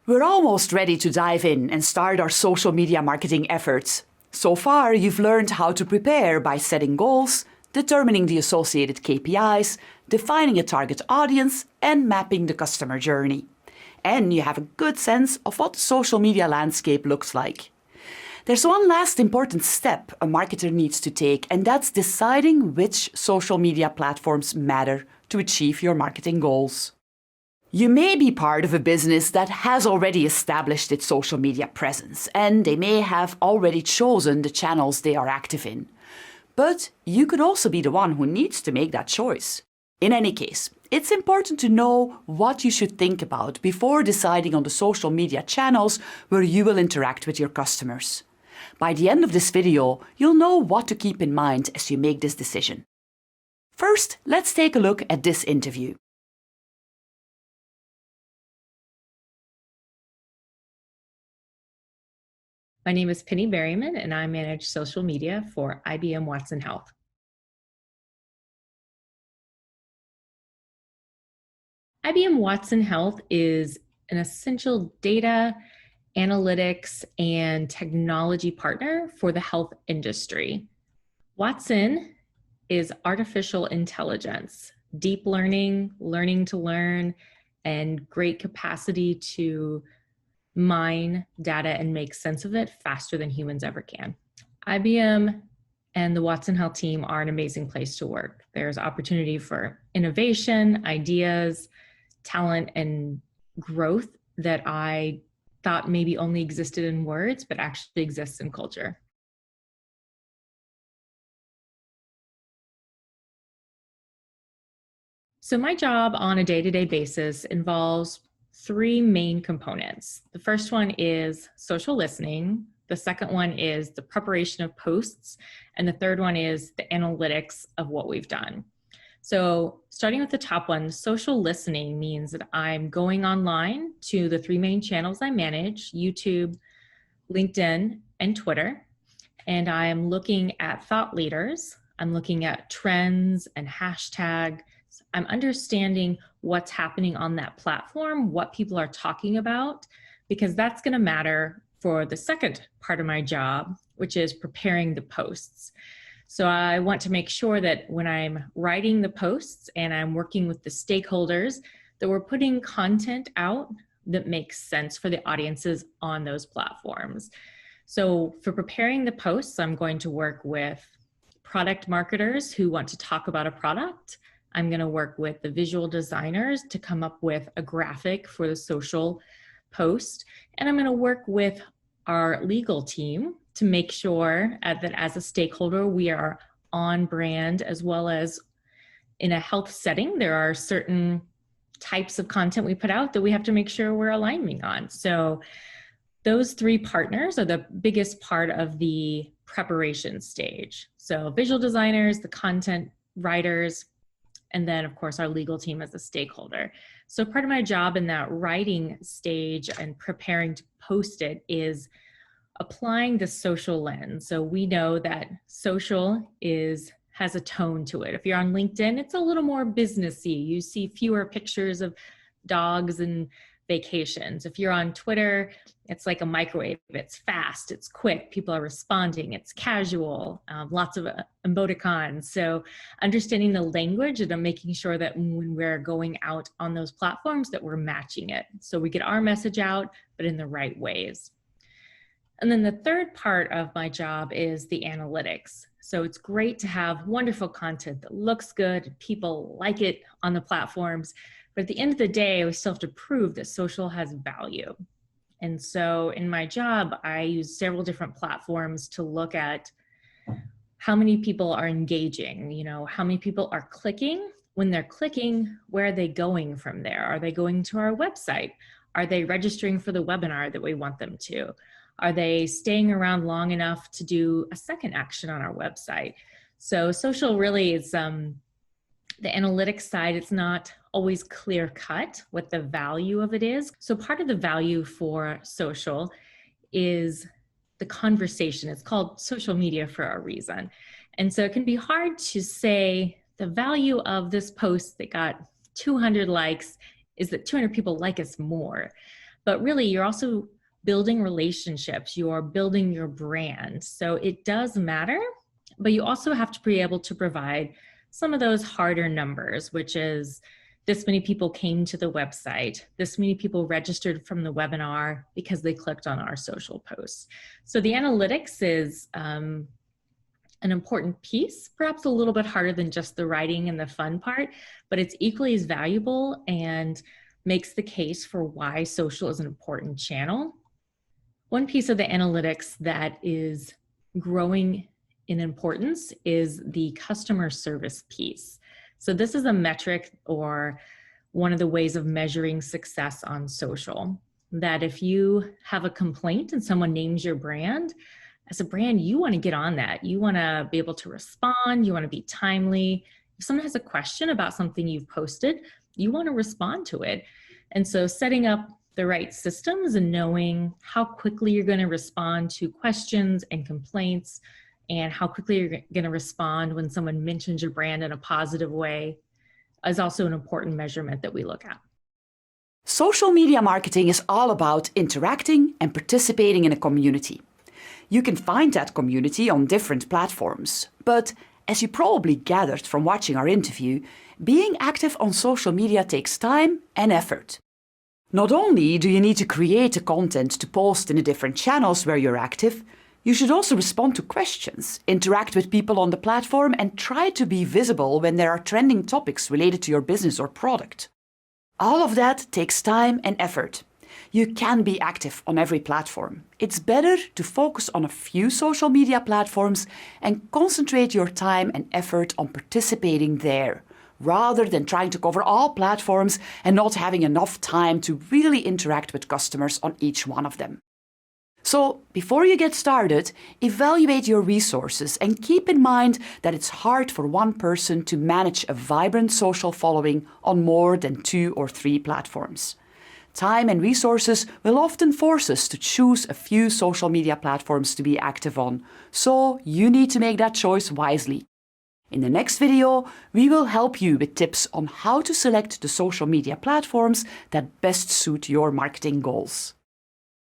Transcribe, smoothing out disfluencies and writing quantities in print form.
We're almost ready to dive in and start our social media marketing efforts. So far, you've learned how to prepare by setting goals, determining the associated KPIs, defining a target audience, and mapping the customer journey. And you have a good sense of what the social media landscape looks like. There's one last important step a marketer needs to take, and that's deciding which social media platforms matter to achieve your marketing goals. You may be part of a business that has already established its social media presence, and they may have already chosen the channels they are active in. But you could also be the one who needs to make that choice. In any case, it's important to know what you should think about before deciding on the social media channels where you will interact with your customers. By the end of this video, you'll know what to keep in mind as you make this decision. First, let's take a look at this interview. My name is Penny Berryman, and I manage social media for IBM Watson Health. IBM Watson Health is an essential data, analytics, and technology partner for the health industry. Watson is artificial intelligence, deep learning, learning to learn, and great capacity to mine data and make sense of it faster than humans ever can. IBM and the Watson Health team are an amazing place to work. There's opportunity for innovation, ideas, talent, and growth that I thought maybe only existed in words, but actually exists in culture. So my job on a day-to-day basis involves three main components. The first one is social listening. The second one is the preparation of posts. And the third one is the analytics of what we've done. So starting with the top one, social listening means that I'm going online to the three main channels I manage, YouTube, LinkedIn, and Twitter. And I'm looking at thought leaders. I'm looking at trends and hashtags. I'm understanding what's happening on that platform, what people are talking about, because that's going to matter for the second part of my job, which is preparing the posts. So I want to make sure that when I'm writing the posts and I'm working with the stakeholders, that we're putting content out that makes sense for the audiences on those platforms. So for preparing the posts, I'm going to work with product marketers who want to talk about a product. I'm going to work with the visual designers to come up with a graphic for the social post. And I'm going to work with our legal team to make sure that as a stakeholder, we are on brand, as well as in a health setting, there are certain types of content we put out that we have to make sure we're aligning on. So those three partners are the biggest part of the preparation stage. So visual designers, the content writers, and then of course our legal team as a stakeholder. So part of my job in that writing stage and preparing to post it is applying the social lens. So we know that social has a tone to it. If you're on LinkedIn, it's a little more businessy. You see fewer pictures of dogs and vacations. If you're on Twitter, it's like a microwave. It's fast, it's quick, people are responding, it's casual, lots of emoticons. So understanding the language and making sure that when we're going out on those platforms that we're matching it. So we get our message out, but in the right ways. And then the third part of my job is the analytics. So it's great to have wonderful content that looks good, people like it on the platforms, but at the end of the day, we still have to prove that social has value. And so in my job, I use several different platforms to look at how many people are engaging, how many people are clicking. When they're clicking, where are they going from there? Are they going to our website? Are they registering for the webinar that we want them to? Are they staying around long enough to do a second action on our website? So social really is the analytics side. It's not always clear cut what the value of it is. So part of the value for social is the conversation. It's called social media for a reason. And so it can be hard to say the value of this post that got 200 likes is that 200 people like us more. But really, you're also building relationships, you're building your brand. So it does matter, but you also have to be able to provide some of those harder numbers, which is this many people came to the website, this many people registered from the webinar because they clicked on our social posts. So the analytics is an important piece, perhaps a little bit harder than just the writing and the fun part, but it's equally as valuable and makes the case for why social is an important channel. One piece of the analytics that is growing in importance is the customer service piece. So this is a metric or one of the ways of measuring success on social, that if you have a complaint and someone names your brand, as a brand, you want to get on that. You want to be able to respond. You want to be timely. If someone has a question about something you've posted, you want to respond to it. And so setting up the right systems and knowing how quickly you're going to respond to questions and complaints, and how quickly you're going to respond when someone mentions your brand in a positive way is also an important measurement that we look at. Social media marketing is all about interacting and participating in a community. You can find that community on different platforms, but as you probably gathered from watching our interview, being active on social media takes time and effort. Not only do you need to create the content to post in the different channels where you're active, you should also respond to questions, interact with people on the platform, and try to be visible when there are trending topics related to your business or product. All of that takes time and effort. You can be active on every platform. It's better to focus on a few social media platforms and concentrate your time and effort on participating there, rather than trying to cover all platforms and not having enough time to really interact with customers on each one of them. So, before you get started, evaluate your resources and keep in mind that it's hard for one person to manage a vibrant social following on more than 2 or 3 platforms. Time and resources will often force us to choose a few social media platforms to be active on, so you need to make that choice wisely. In the next video, we will help you with tips on how to select the social media platforms that best suit your marketing goals.